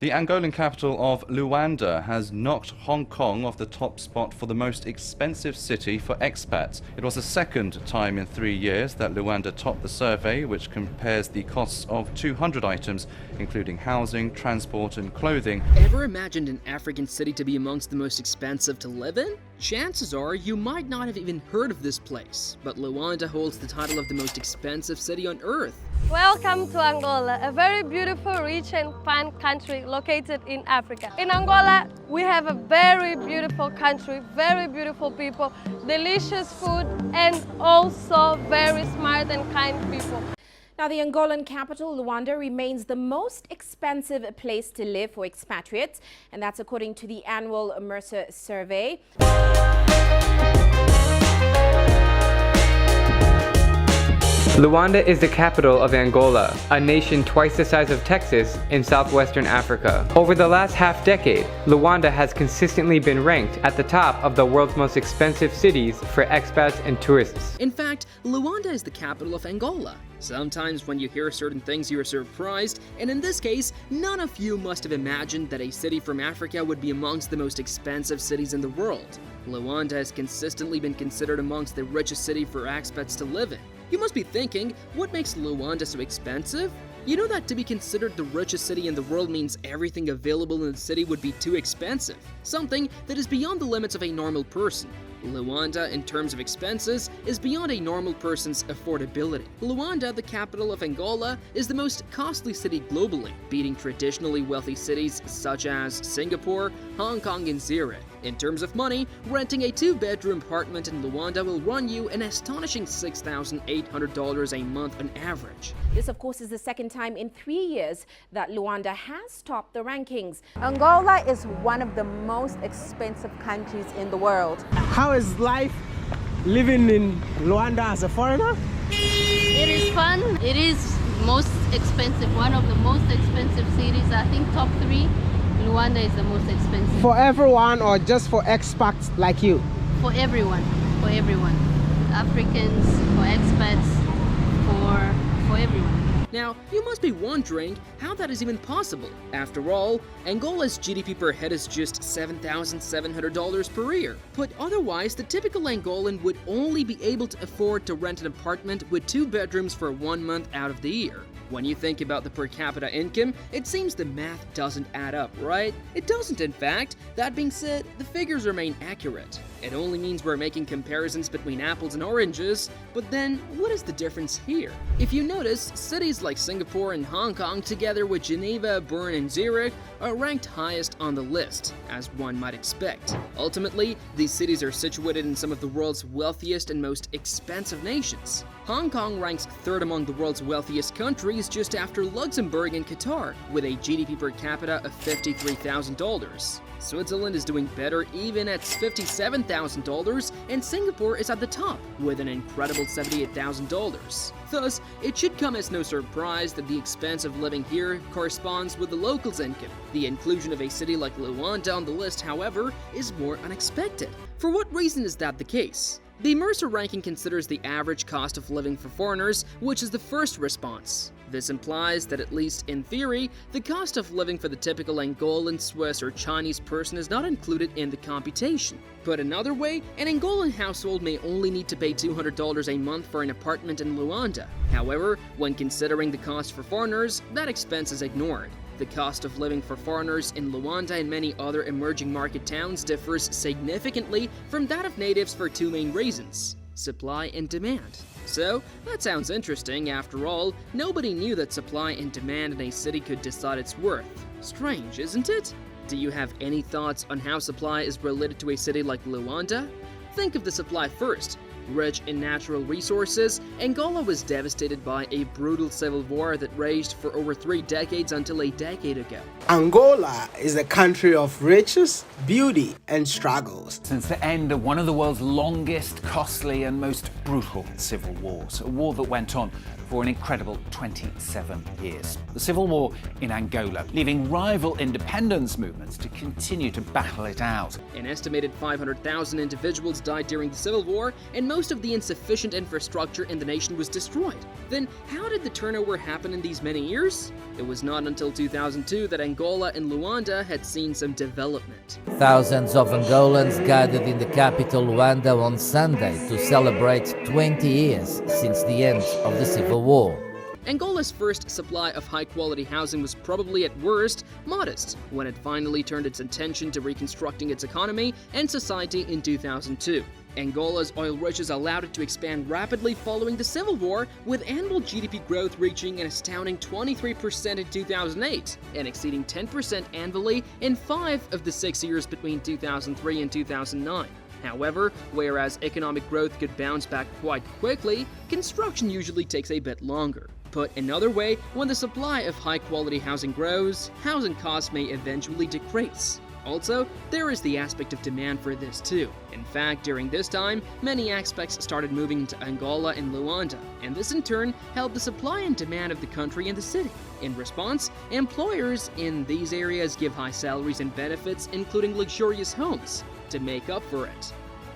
The Angolan capital of Luanda has knocked Hong Kong off the top spot for the most expensive city for expats. It was the second time in 3 years that Luanda topped the survey, which compares the costs of 200 items, including housing, transport and clothing. Ever imagined an African city to be amongst the most expensive to live in? Chances are you might not have even heard of this place, but Luanda holds the title of the most expensive city on earth. Welcome to Angola, a very beautiful, rich and fun country located in Africa. In Angola, we have a very beautiful country, very beautiful people, delicious food, and also very smart and kind people. Now, the Angolan capital, Luanda, remains the most expensive place to live for expatriates, and that's according to the annual Mercer survey. Luanda is the capital of Angola, a nation twice the size of Texas in southwestern Africa. Over the last half-decade, Luanda has consistently been ranked at the top of the world's most expensive cities for expats and tourists. In fact, Luanda is the capital of Angola. Sometimes when you hear certain things, you're surprised, and in this case, none of you must have imagined that a city from Africa would be amongst the most expensive cities in the world. Luanda has consistently been considered amongst the richest city for expats to live in. You must be thinking, what makes Luanda so expensive? You know that to be considered the richest city in the world means everything available in the city would be too expensive, something that is beyond the limits of a normal person. Luanda, in terms of expenses, is beyond a normal person's affordability. Luanda, the capital of Angola, is the most costly city globally, beating traditionally wealthy cities such as Singapore, Hong Kong, and Zurich. In terms of money, renting a 2-bedroom apartment in Luanda will run you an astonishing $6,800 a month on average. This, of course, is the second time in 3 years that Luanda has topped the rankings. Angola is one of the most expensive countries in the world. How is life living in Luanda as a foreigner? It is fun. It is most expensive, one of the most expensive cities. I think top 3. Luanda is the most expensive. For everyone or just for expats like you? For everyone. For everyone. Africans, for expats, for everyone. Now, you must be wondering how that is even possible. After all, Angola's GDP per head is just $7,700 per year. Put otherwise, the typical Angolan would only be able to afford to rent an apartment with 2 bedrooms for 1 month out of the year. When you think about the per capita income, it seems the math doesn't add up, right? It doesn't, in fact. That being said, the figures remain accurate. It only means we're making comparisons between apples and oranges, but then what is the difference here? If you notice, cities like Singapore and Hong Kong, together with Geneva, Bern, and Zurich, are ranked highest on the list, as one might expect. Ultimately, these cities are situated in some of the world's wealthiest and most expensive nations. Hong Kong ranks 3rd among the world's wealthiest countries, just after Luxembourg and Qatar, with a GDP per capita of $53,000. Switzerland is doing better even at $57,000, and Singapore is at the top with an incredible $78,000. Thus, it should come as no surprise that the expense of living here corresponds with the locals' income. The inclusion of a city like Luanda on the list, however, is more unexpected. For what reason is that the case? The Mercer ranking considers the average cost of living for foreigners, which is the first response. This implies that, at least in theory, the cost of living for the typical Angolan, Swiss, or Chinese person is not included in the computation. Put another way, an Angolan household may only need to pay $200 a month for an apartment in Luanda. However, when considering the cost for foreigners, that expense is ignored. The cost of living for foreigners in Luanda and many other emerging market towns differs significantly from that of natives for 2 main reasons: supply and demand. So, that sounds interesting. After all, nobody knew that supply and demand in a city could decide its worth. Strange, isn't it? Do you have any thoughts on how supply is related to a city like Luanda? Think of the supply first. Rich in natural resources, Angola was devastated by a brutal civil war that raged for over 3 decades until a decade ago. Angola is a country of riches, beauty, and struggles. Since the end of one of the world's longest, costly, and most brutal civil wars, a war that went on for an incredible 27 years. The civil war in Angola, leaving rival independence movements to continue to battle it out. An estimated 500,000 individuals died during the Civil War, and most of the insufficient infrastructure in the nation was destroyed. Then how did the turnover happen in these many years? It was not until 2002 that Angola and Luanda had seen some development. Thousands of Angolans gathered in the capital Luanda on Sunday to celebrate 20 years since the end of the Civil War. Angola's first supply of high-quality housing was probably at worst modest when it finally turned its attention to reconstructing its economy and society in 2002. Angola's oil riches allowed it to expand rapidly following the Civil War, with annual GDP growth reaching an astounding 23% in 2008 and exceeding 10% annually in 5 of the 6 years between 2003 and 2009. However, whereas economic growth could bounce back quite quickly, construction usually takes a bit longer. Put another way, when the supply of high-quality housing grows, housing costs may eventually decrease. Also, there is the aspect of demand for this too. In fact, during this time, many expats started moving into Angola and Luanda, and this in turn helped the supply and demand of the country and the city. In response, employers in these areas give high salaries and benefits, including luxurious homes, to make up for it.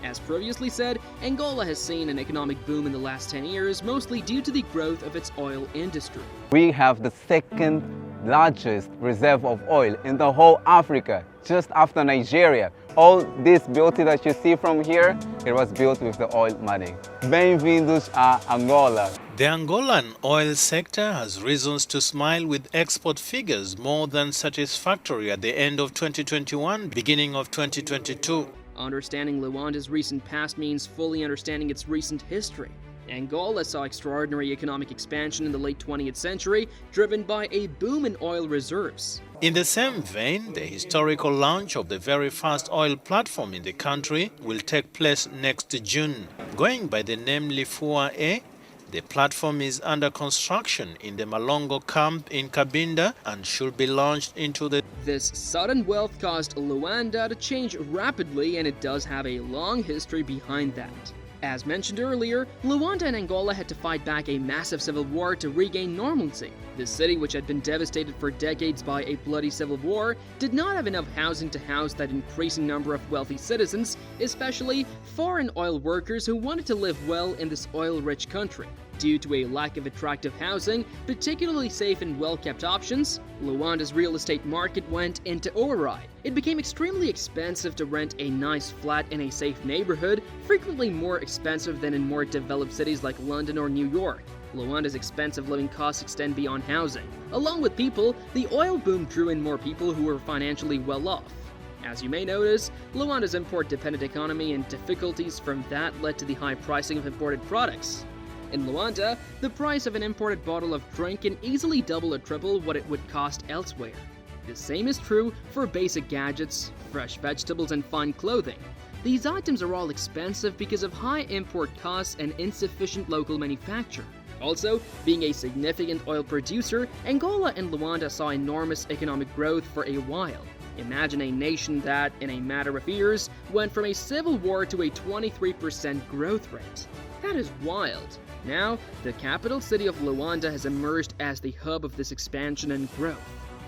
As previously said, Angola has seen an economic boom in the last 10 years, mostly due to the growth of its oil industry. We have the second largest reserve of oil in the whole Africa, just after Nigeria. All this beauty that you see from here, it was built with the oil money. Bem-vindos a Angola. The Angolan oil sector has reasons to smile, with export figures more than satisfactory at the end of 2021, beginning of 2022. Understanding Luanda's recent past means fully understanding its recent history. Angola saw extraordinary economic expansion in the late 20th century, driven by a boom in oil reserves. In the same vein, the historical launch of the very first oil platform in the country will take place next June. Going by the name Lifua A, the platform is under construction in the Malongo camp in Cabinda and should be launched into the... This sudden wealth caused Luanda to change rapidly, and it does have a long history behind that. As mentioned earlier, Luanda and Angola had to fight back a massive civil war to regain normalcy. The city, which had been devastated for decades by a bloody civil war, did not have enough housing to house that increasing number of wealthy citizens, especially foreign oil workers who wanted to live well in this oil-rich country. Due to a lack of attractive housing, particularly safe and well-kept options, Luanda's real estate market went into override. It became extremely expensive to rent a nice flat in a safe neighborhood, frequently more expensive than in more developed cities like London or New York. Luanda's expensive living costs extend beyond housing. Along with people, the oil boom drew in more people who were financially well off. As you may notice, Luanda's import-dependent economy and difficulties from that led to the high pricing of imported products. In Luanda, the price of an imported bottle of drink can easily double or triple what it would cost elsewhere. The same is true for basic gadgets, fresh vegetables, and fine clothing. These items are all expensive because of high import costs and insufficient local manufacture. Also, being a significant oil producer, Angola and Luanda saw enormous economic growth for a while. Imagine a nation that, in a matter of years, went from a civil war to a 23% growth rate. That is wild. Now, the capital city of Luanda has emerged as the hub of this expansion and growth.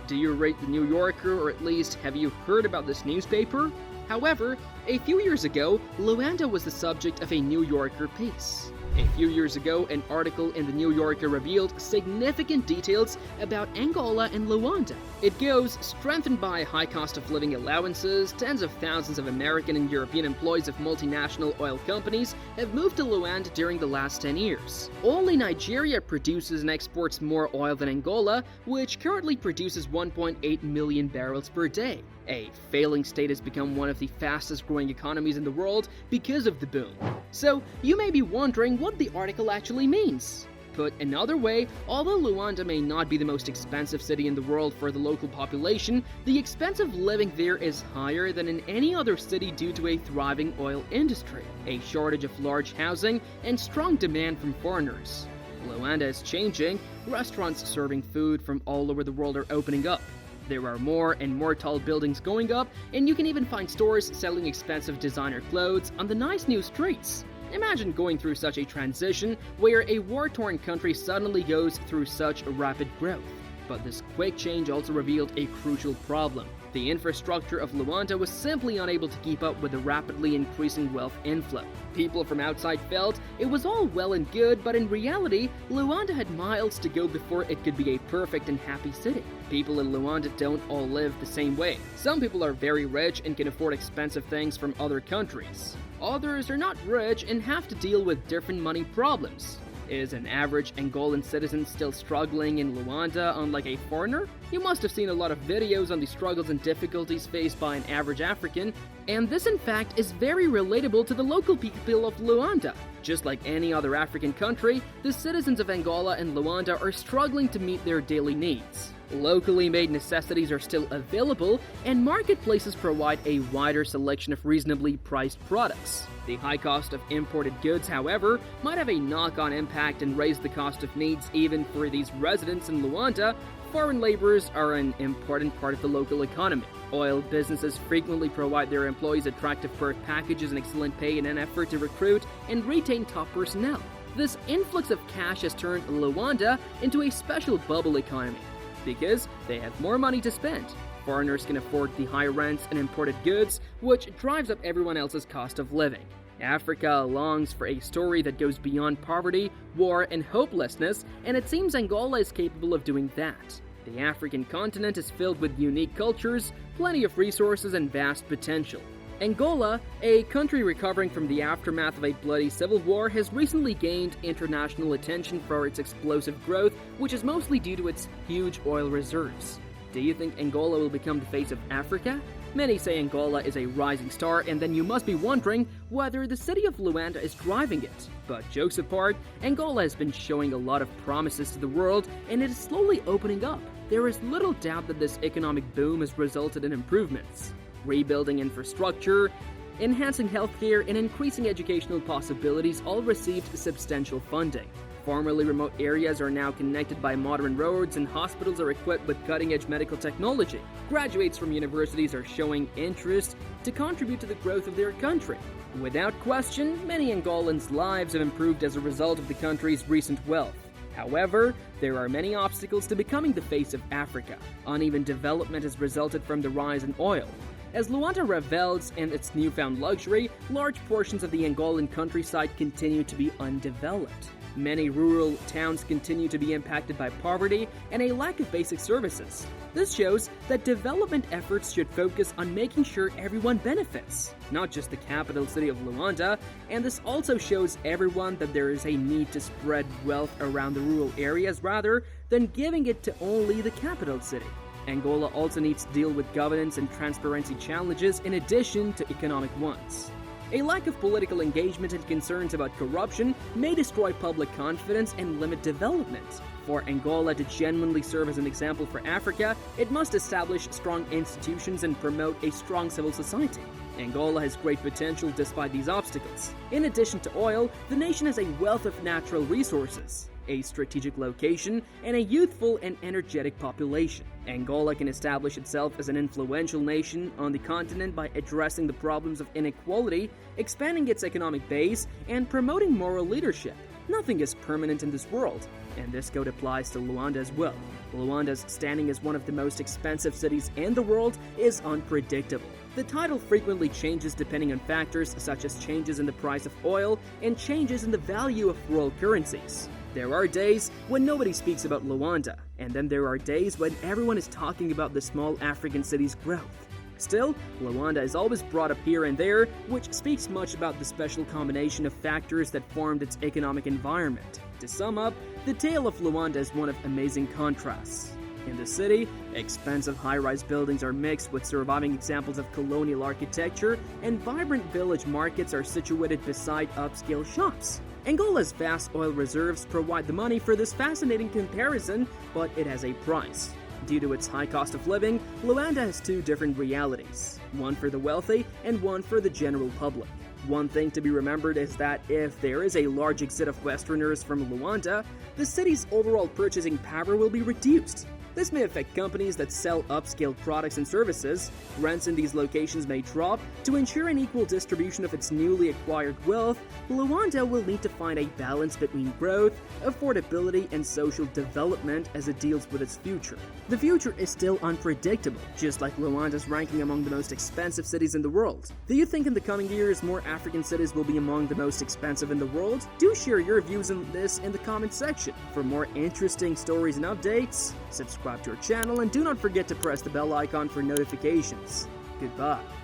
Do you rate the New Yorker, or at least have you heard about this newspaper? However, a few years ago, Luanda was the subject of a New Yorker piece. A few years ago, an article in the New Yorker revealed significant details about Angola and Luanda. It goes, strengthened by high cost of living allowances, tens of thousands of American and European employees of multinational oil companies have moved to Luanda during the last 10 years. Only Nigeria produces and exports more oil than Angola, which currently produces 1.8 million barrels per day. A failing state has become one of the fastest growing economies in the world because of the boom. So, you may be wondering what the article actually means. Put another way, although Luanda may not be the most expensive city in the world for the local population, the expense of living there is higher than in any other city due to a thriving oil industry, a shortage of large housing, and strong demand from foreigners. Luanda is changing. Restaurants serving food from all over the world are opening up. There are more and more tall buildings going up, and you can even find stores selling expensive designer clothes on the nice new streets. Imagine going through such a transition where a war-torn country suddenly goes through such rapid growth. But this quick change also revealed a crucial problem. The infrastructure of Luanda was simply unable to keep up with the rapidly increasing wealth inflow. People from outside felt it was all well and good, but in reality, Luanda had miles to go before it could be a perfect and happy city. People in Luanda don't all live the same way. Some people are very rich and can afford expensive things from other countries. Others are not rich and have to deal with different money problems. Is an average Angolan citizen still struggling in Luanda, unlike a foreigner? You must have seen a lot of videos on the struggles and difficulties faced by an average African, and this in fact is very relatable to the local people of Luanda. Just like any other African country, the citizens of Angola and Luanda are struggling to meet their daily needs. Locally made necessities are still available, and marketplaces provide a wider selection of reasonably priced products. The high cost of imported goods, however, might have a knock-on impact and raise the cost of needs even for these residents in Luanda. Foreign laborers are an important part of the local economy. Oil businesses frequently provide their employees attractive perk packages and excellent pay in an effort to recruit and retain top personnel. This influx of cash has turned Luanda into a special bubble economy, because they have more money to spend. Foreigners can afford the high rents and imported goods, which drives up everyone else's cost of living. Africa longs for a story that goes beyond poverty, war, and hopelessness, and it seems Angola is capable of doing that. The African continent is filled with unique cultures, plenty of resources, and vast potential. Angola, a country recovering from the aftermath of a bloody civil war, has recently gained international attention for its explosive growth, which is mostly due to its huge oil reserves. Do you think Angola will become the face of Africa? Many say Angola is a rising star, and then you must be wondering whether the city of Luanda is driving it. But jokes apart, Angola has been showing a lot of promises to the world, and it is slowly opening up. There is little doubt that this economic boom has resulted in improvements. Rebuilding infrastructure, enhancing healthcare, and increasing educational possibilities all received substantial funding. Formerly remote areas are now connected by modern roads, and hospitals are equipped with cutting-edge medical technology. Graduates from universities are showing interest to contribute to the growth of their country. Without question, many Angolans' lives have improved as a result of the country's recent wealth. However, there are many obstacles to becoming the face of Africa. Uneven development has resulted from the rise in oil. As Luanda revels in its newfound luxury, large portions of the Angolan countryside continue to be undeveloped. Many rural towns continue to be impacted by poverty and a lack of basic services. This shows that development efforts should focus on making sure everyone benefits, not just the capital city of Luanda, and this also shows everyone that there is a need to spread wealth around the rural areas rather than giving it to only the capital city. Angola also needs to deal with governance and transparency challenges in addition to economic ones. A lack of political engagement and concerns about corruption may destroy public confidence and limit development. For Angola to genuinely serve as an example for Africa, it must establish strong institutions and promote a strong civil society. Angola has great potential despite these obstacles. In addition to oil, the nation has a wealth of natural resources, a strategic location, and a youthful and energetic population. Angola can establish itself as an influential nation on the continent by addressing the problems of inequality, expanding its economic base, and promoting moral leadership. Nothing is permanent in this world, and this code applies to Luanda as well. Luanda's standing as one of the most expensive cities in the world is unpredictable. The title frequently changes depending on factors such as changes in the price of oil and changes in the value of world currencies. There are days when nobody speaks about Luanda, and then there are days when everyone is talking about the small African city's growth. Still, Luanda is always brought up here and there, which speaks much about the special combination of factors that formed its economic environment. To sum up, the tale of Luanda is one of amazing contrasts. In the city, expensive high-rise buildings are mixed with surviving examples of colonial architecture, and vibrant village markets are situated beside upscale shops. Angola's vast oil reserves provide the money for this fascinating comparison, but it has a price. Due to its high cost of living, Luanda has two different realities, one for the wealthy and one for the general public. One thing to be remembered is that if there is a large exit of Westerners from Luanda, the city's overall purchasing power will be reduced. This may affect companies that sell upscale products and services. Rents in these locations may drop. To ensure an equal distribution of its newly acquired wealth, Luanda will need to find a balance between growth, affordability, and social development as it deals with its future. The future is still unpredictable, just like Luanda's ranking among the most expensive cities in the world. Do you think in the coming years more African cities will be among the most expensive in the world? Do share your views on this in the comment section. For more interesting stories and updates, subscribe to our channel and do not forget to press the bell icon for notifications. Goodbye.